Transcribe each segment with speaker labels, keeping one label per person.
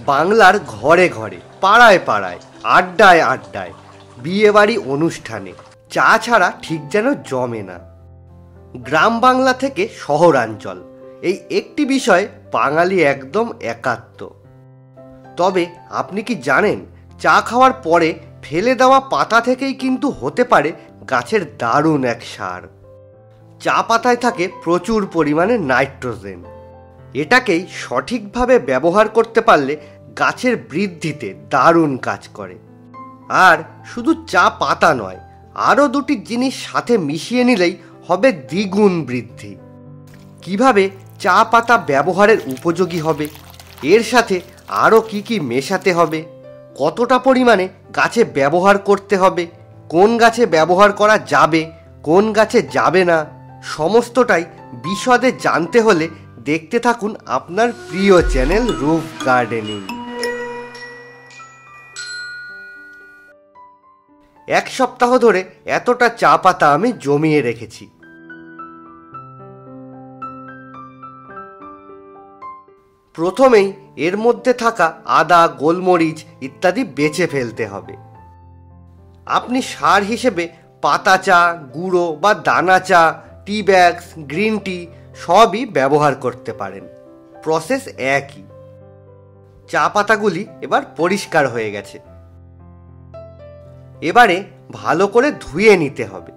Speaker 1: বাংলার ঘরে ঘরে, পাড়ায় পাড়ায়, আড্ডায় আড্ডায়, বিয়েবাড়ি অনুষ্ঠানে চা ছাড়া ঠিক যেন জমে না। গ্রাম বাংলা থেকে শহরাঞ্চল, এই একটি বিষয়ে বাঙালি একদম একাত্ম। তবে আপনি কি জানেন, চা খাওয়ার পরে ফেলে দেওয়া পাতা থেকেই কিন্তু হতে পারে গাছের দারুণ এক সার। চা পাতায় থাকে প্রচুর পরিমাণে নাইট্রোজেন। এটাকেই সঠিকভাবে ব্যবহার করতে পারলে গাছের বৃদ্ধিতে দারুণ কাজ করে। আর শুধু চা পাতা নয়, আরও দুটি জিনিস সাথে মিশিয়ে নিলেই হবে দ্বিগুণ বৃদ্ধি। কিভাবে চা পাতা ব্যবহারের উপযোগী হবে, এর সাথে আরও কি মেশাতে হবে, কতটা পরিমাণে গাছে ব্যবহার করতে হবে, কোন গাছে ব্যবহার করা যাবে, কোন গাছে যাবে না, সমস্তটাই বিশদে জানতে হলে দেখতে থাকুন আপনার প্রিয় চ্যানেল রুফ গার্ডেনিং। এক সপ্তাহ ধরে এতটা চা পাতা আমি জমিয়ে রেখেছি। প্রথমেই এর মধ্যে থাকা আদা, গোলমরিচ ইত্যাদি বেছে ফেলতে হবে। আপনি সার হিসেবে পাতা চা, গুঁড়ো বা দানা চা, টি ব্যাগস, গ্রিন টি সবই ব্যবহার করতে পারেন। প্রসেস একই। চা পাতাগুলি এবার পরিষ্কার হয়ে গেছে। এবারে ভালো করে ধুয়ে নিতে হবে।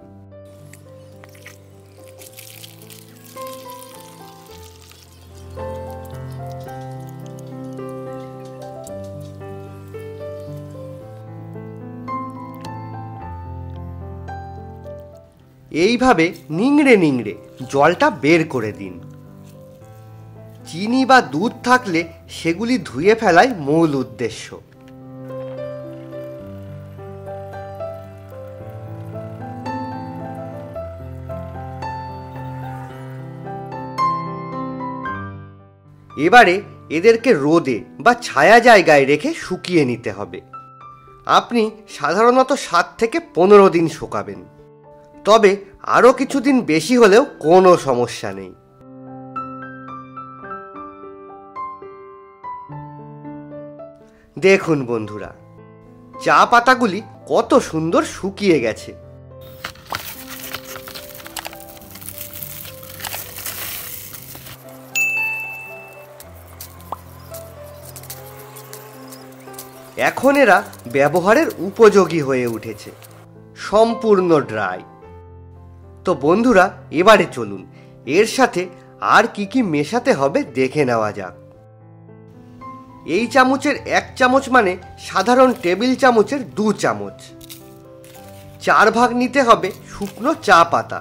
Speaker 1: এইভাবে নিংড়ে নিংড়ে জলটা বের করে দিন। চিনি বা দুধ থাকলে সেগুলি ধুয়ে ফেলাই মূল উদ্দেশ্য। এবারে এদেরকে রোদে বা ছায়া জায়গায় রেখে শুকিয়ে নিতে হবে। আপনি সাধারণত 7 থেকে 15 দিন শুকাবেন, তবে আরও কিছুদিন বেশি হলেও কোনো সমস্যা নেই। দেখুন বন্ধুরা, চা পাতাগুলি কত সুন্দর শুকিয়ে গেছে। এখন এরা ব্যবহারের উপযোগী হয়ে উঠেছে, সম্পূর্ণ ড্রাই। তো বন্ধুরা, এবারে চলুন এর সাথে আর কি মেশাতে হবে দেখে নেওয়া যাক। এই চামচের 1 চামচ মানে সাধারণ টেবিল চামচের 2 চামচ। 4 ভাগ নিতে হবে শুকনো চা পাতা।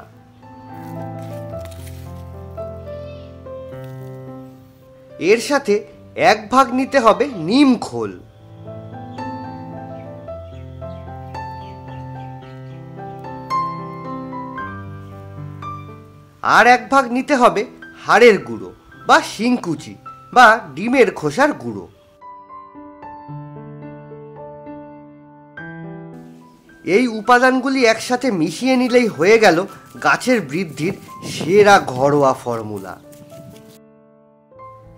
Speaker 1: এর সাথে 1 ভাগ নিতে হবে নিম খোল। আর 1 ভাগ নিতে হবে হাড়ের গুঁড়ো বা শিংকুচি বা ডিমের খোসার গুঁড়ো। এই উপাদানগুলি একসাথে মিশিয়ে নিলেই হয়ে গেল গাছের বৃদ্ধির সেরা ঘরোয়া ফর্মুলা।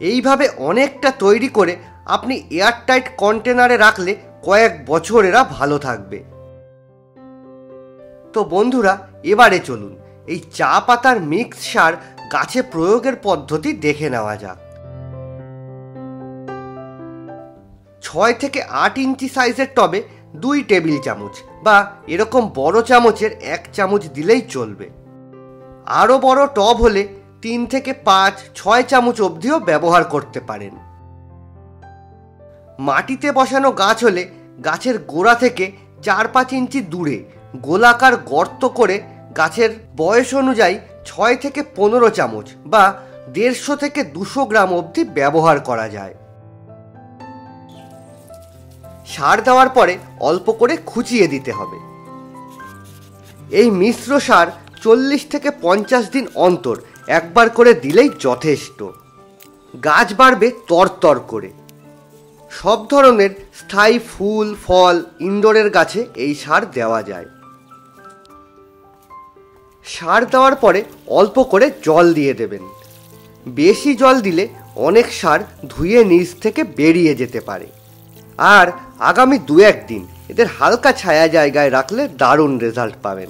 Speaker 1: এইভাবে অনেকটা তৈরি করে আপনি এয়ারটাইট কন্টেনারে রাখলে কয়েক বছর এরা ভালো থাকবে। তো বন্ধুরা, এবারে চলুন এই চা পাতার মিক্স সার গাছে প্রয়োগের পদ্ধতি দেখে নেওয়া যাক। 6 থেকে 8 ইঞ্চি সাইজের টবে 2 টেবিল চামচ বা এরকম বড় চামচের 1 চামচ দিলেই চলবে। আরও বড় টব হলে 3 থেকে 5-6 চামচ অবধিও ব্যবহার করতে পারেন। মাটিতে বসানো গাছ হলে গাছের গোড়া থেকে 4-5 ইঞ্চি দূরে গোলাকার গর্ত করে গাছের বয়স অনুযায়ী 6 থেকে 15 চামচ বা 150 থেকে 200 গ্রাম অবধি ব্যবহার করা যায়। সার দেওয়ার পরে অল্প করে খুঁচিয়ে দিতে হবে। এই মিশ্র সার 40 থেকে 50 দিন অন্তর একবার করে দিলেই যথেষ্ট। গাছ বাড়বে তরতর করে। সব ধরনের স্থায়ী ফুল, ফল, ইনডোরের গাছে এই সার দেওয়া যায়। সার দেওয়ার পরে অল্প করে জল দিয়ে দেবেন। বেশি জল দিলে অনেক সার ধুয়ে নিচ থেকে বেরিয়ে যেতে পারে। আর আগামী 2-1 দিন এদের হালকা ছায়া জায়গায় রাখলে দারুণ রেজাল্ট পাবেন।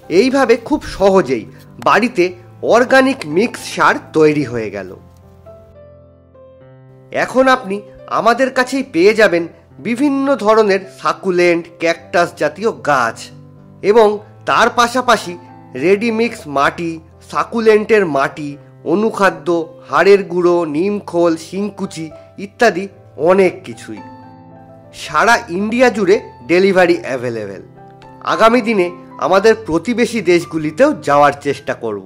Speaker 1: এইভাবে খুব সহজেই বাড়িতে অর্গানিক মিক্স সার তৈরি হয়ে গেল। এখন আপনি আমাদের কাছেই পেয়ে যাবেন বিভিন্ন ধরনের সাকুলেন্ট, ক্যাকটাস জাতীয় গাছ এবং তার পাশাপাশি রেডিমিক্স মাটি, সাকুলেন্টের মাটি, অনুখাদ্য, হাড়ের গুঁড়ো, নিমখোল, শিংকুচি ইত্যাদি অনেক কিছুই। সারা ইন্ডিয়া জুড়ে ডেলিভারি অ্যাভেলেবেল। আগামী দিনে আমাদের প্রতিবেশী দেশগুলিতেও যাওয়ার চেষ্টা করব।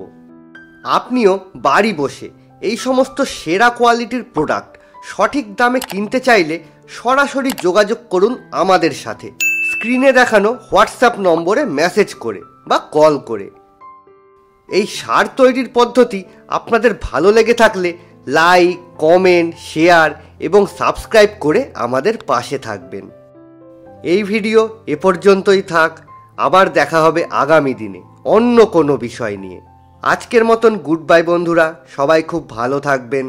Speaker 1: আপনিও বাড়ি বসে এই সমস্ত সেরা কোয়ালিটির প্রোডাক্ট সঠিক দামে কিনতে চাইলে সরাসরি যোগাযোগ করুন আমাদের সাথে, স্ক্রিনে দেখানো হোয়াটসঅ্যাপ নম্বরে মেসেজ করে বা কল করে। এই সার তৈরির পদ্ধতি আপনাদের ভালো লেগে থাকলে লাইক, কমেন্ট, শেয়ার এবং সাবস্ক্রাইব করে আমাদের পাশে থাকবেন। এই ভিডিও এ পর্যন্তই থাক। আবার দেখা হবে আগামী দিনে অন্য কোনো বিষয় নিয়ে। আজকের মতন গুড বাই বন্ধুরা, সবাই খুব ভালো থাকবেন।